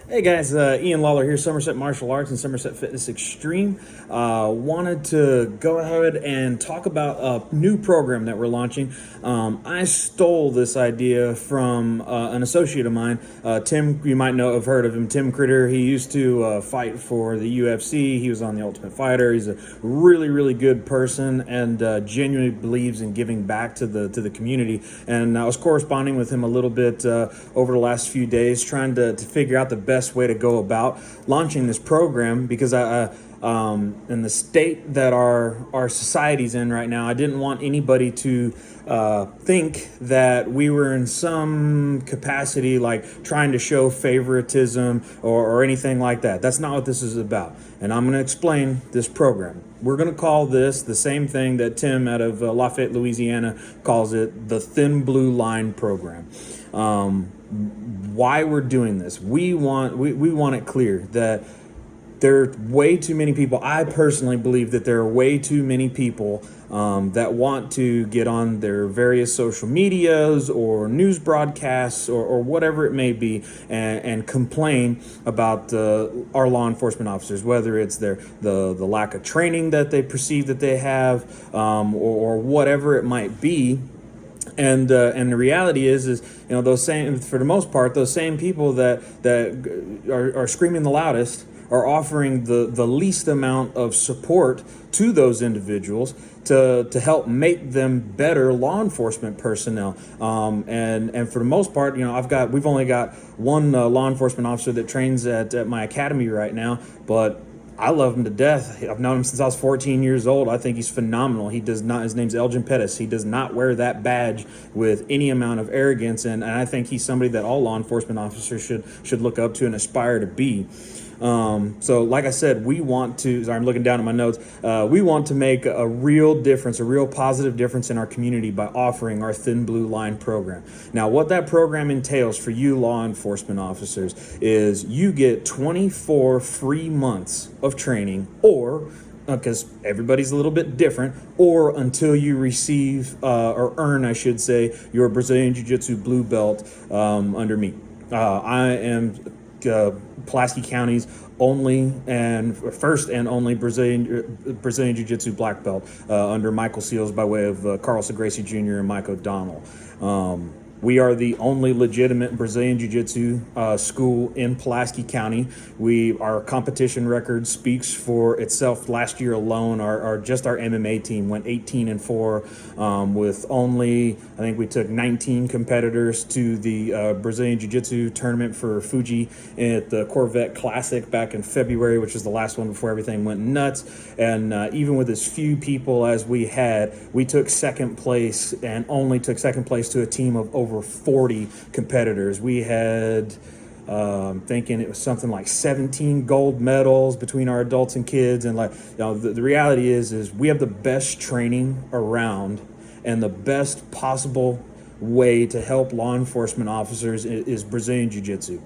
Hey guys, Ian Lawler here, Somerset Martial Arts and Somerset Fitness Extreme. Wanted to go ahead and talk about a new program that we're launching. I stole this idea from an associate of mine, Tim. You might have heard of him, Tim Critter. He used to fight for the UFC. He was on The Ultimate Fighter. He's a really, really good person and genuinely believes in giving back to the community. And I was corresponding with him a little bit over the last few days, trying to figure out the best way to go about launching this program because in the state that our society's in right now, I didn't want anybody to think that we were in some capacity like trying to show favoritism or anything like that. That's not what this is about. And I'm going to explain this program. We're going to call this the same thing that Tim out of Lafayette, Louisiana calls it, the Thin Blue Line program. Why we're doing this. We want it clear that there are way too many people. I personally believe that there are way too many people that want to get on their various social medias or news broadcasts or whatever it may be and complain about our law enforcement officers, whether it's the lack of training that they perceive that they have or whatever it might be. And the reality is those same, for the most part, those same people that are screaming the loudest are offering the least amount of support to those individuals to help make them better law enforcement personnel. And for the most part, we've only got one law enforcement officer that trains at my academy right now, but I love him to death. I've known him since I was 14 years old. I think he's phenomenal. He does not. His name's Elgin Pettis. He does not wear that badge with any amount of arrogance, and I think he's somebody that all law enforcement officers should look up to and aspire to be. So like I said, we want to, sorry, I'm looking down at my notes. We want to make a real difference, a real positive difference in our community by offering our Thin Blue Line program. Now, what that program entails for you law enforcement officers is you get 24 free months of training, or because everybody's a little bit different, or until you receive or earn, I should say, your Brazilian Jiu-Jitsu blue belt under me. I am Pulaski County's only and first and only Brazilian Jiu-Jitsu black belt under Michael Seals by way of Carl Segracie Jr. and Mike O'Donnell. We are the only legitimate Brazilian Jiu-Jitsu school in Pulaski County. Our competition record speaks for itself. Last year alone, our MMA team went 18-4 with only, I think we took 19 competitors to the Brazilian Jiu-Jitsu tournament for Fuji at the Corvette Classic back in February, which was the last one before everything went nuts. And even with as few people as we had, we took second place and only took second place to a team of over 40 competitors. We had thinking it was something like 17 gold medals between our adults and kids. And the reality is we have the best training around, and the best possible way to help law enforcement officers is Brazilian Jiu-Jitsu.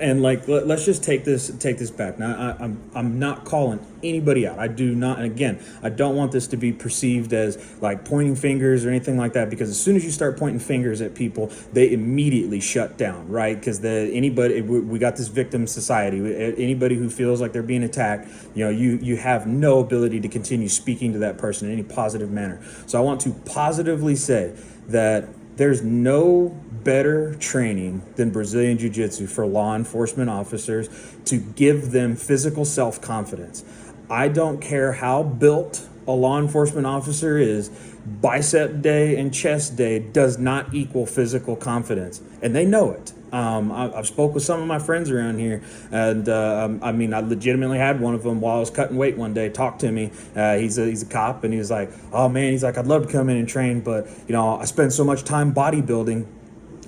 And let's just take this back. Now, I'm not calling anybody out. I do not, and again, I don't want this to be perceived as like pointing fingers or anything like that, because as soon as you start pointing fingers at people, they immediately shut down, right? Because we got this victim society. Anybody who feels like they're being attacked, you have no ability to continue speaking to that person in any positive manner. So I want to positively say that there's no better training than Brazilian Jiu-Jitsu for law enforcement officers to give them physical self-confidence. I don't care how built a law enforcement officer is, bicep day and chest day does not equal physical confidence, and they know it. I've spoke with some of my friends around here, and I legitimately had one of them while I was cutting weight one day talk to me. He's a cop, and he was like, "Oh man," he's like, "I'd love to come in and train, but I spend so much time bodybuilding."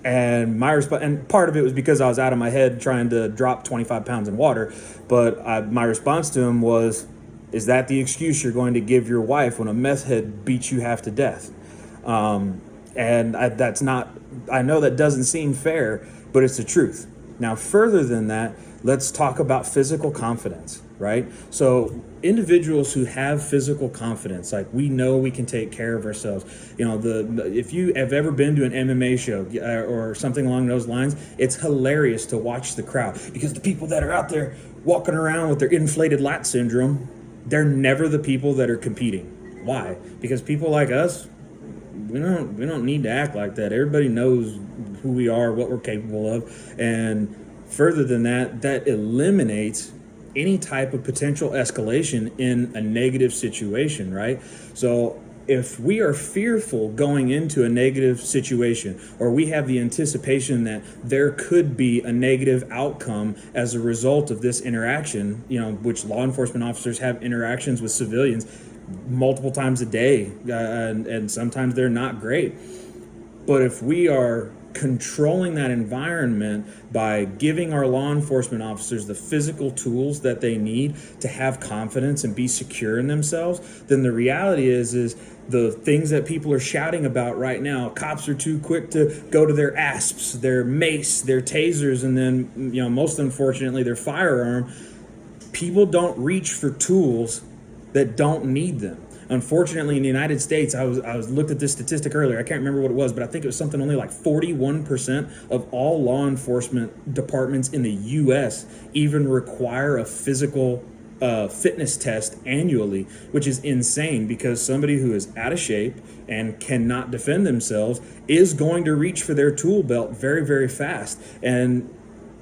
And and part of it was because I was out of my head trying to drop 25 pounds in water. But my response to him was, "Is that the excuse you're going to give your wife when a meth head beats you half to death?" That's not. I know that doesn't seem fair, but it's the truth. Now, further than that, let's talk about physical confidence. right? So individuals who have physical confidence, like we know we can take care of ourselves. You know, if you have ever been to an MMA show or something along those lines, it's hilarious to watch the crowd, because the people that are out there walking around with their inflated lat syndrome, they're never the people that are competing. Why? Because people like us, we don't need to act like that. Everybody knows who we are, what we're capable of, and further than that, that eliminates any type of potential escalation in a negative situation, right? So if we are fearful going into a negative situation, or we have the anticipation that there could be a negative outcome as a result of this interaction, which law enforcement officers have interactions with civilians multiple times a day, and sometimes they're not great. But if we are controlling that environment by giving our law enforcement officers the physical tools that they need to have confidence and be secure in themselves, then the reality is the things that people are shouting about right now, cops are too quick to go to their ASPs, their mace, their tasers, and then, most unfortunately, their firearm. People don't reach for tools that don't need them. Unfortunately, in the United States, I was looked at this statistic earlier. I can't remember what it was, but I think it was something only like 41% of all law enforcement departments in the U.S. even require a physical fitness test annually, which is insane, because somebody who is out of shape and cannot defend themselves is going to reach for their tool belt very, very fast, and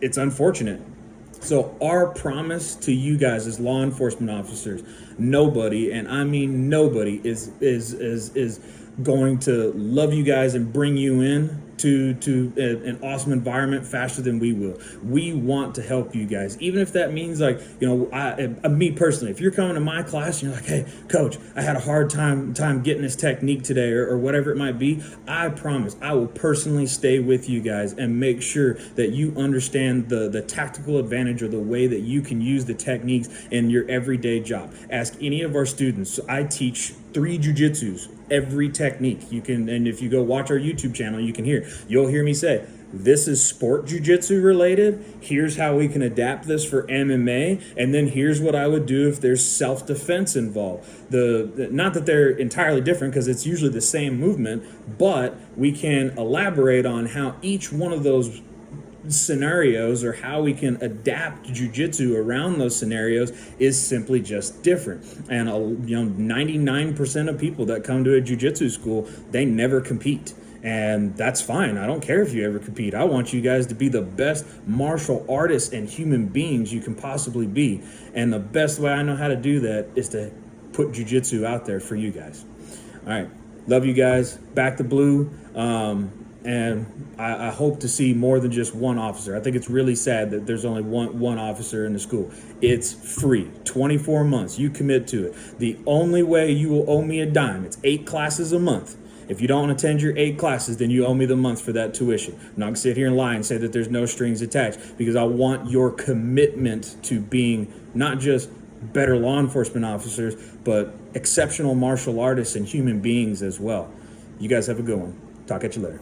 it's unfortunate. So our promise to you guys as law enforcement officers, nobody, and I mean nobody, is going to love you guys and bring you in to an awesome environment faster than we will. We want to help you guys, even if that means, like, me personally, if you're coming to my class and you're like, hey coach, I had a hard time getting this technique today, or whatever it might be, I promise I will personally stay with you guys and make sure that you understand the tactical advantage, or the way that you can use the techniques in your everyday job. Ask any of our students. I teach 3 jujitsus, every technique you can, and if you go watch our YouTube channel, you'll hear me say, this is sport jujitsu related. Here's how we can adapt this for MMA, and then here's what I would do if there's self-defense involved. Not that they're entirely different, because it's usually the same movement, but we can elaborate on how each one of those scenarios, or how we can adapt jujitsu around those scenarios, is simply just different. And 99% of people that come to a jujitsu school, they never compete. And that's fine. I don't care if you ever compete. I want you guys to be the best martial artists and human beings you can possibly be. And the best way I know how to do that is to put jujitsu out there for you guys. All right. Love you guys. Back to blue. And I hope to see more than just one officer. I think it's really sad that there's only one officer in the school. It's free, 24 months. You commit to it. The only way you will owe me a dime, it's 8 classes a month. If you don't attend your 8 classes, then you owe me the month for that tuition. I'm not going to sit here and lie and say that there's no strings attached, because I want your commitment to being not just better law enforcement officers, but exceptional martial artists and human beings as well. You guys have a good one. Talk at you later.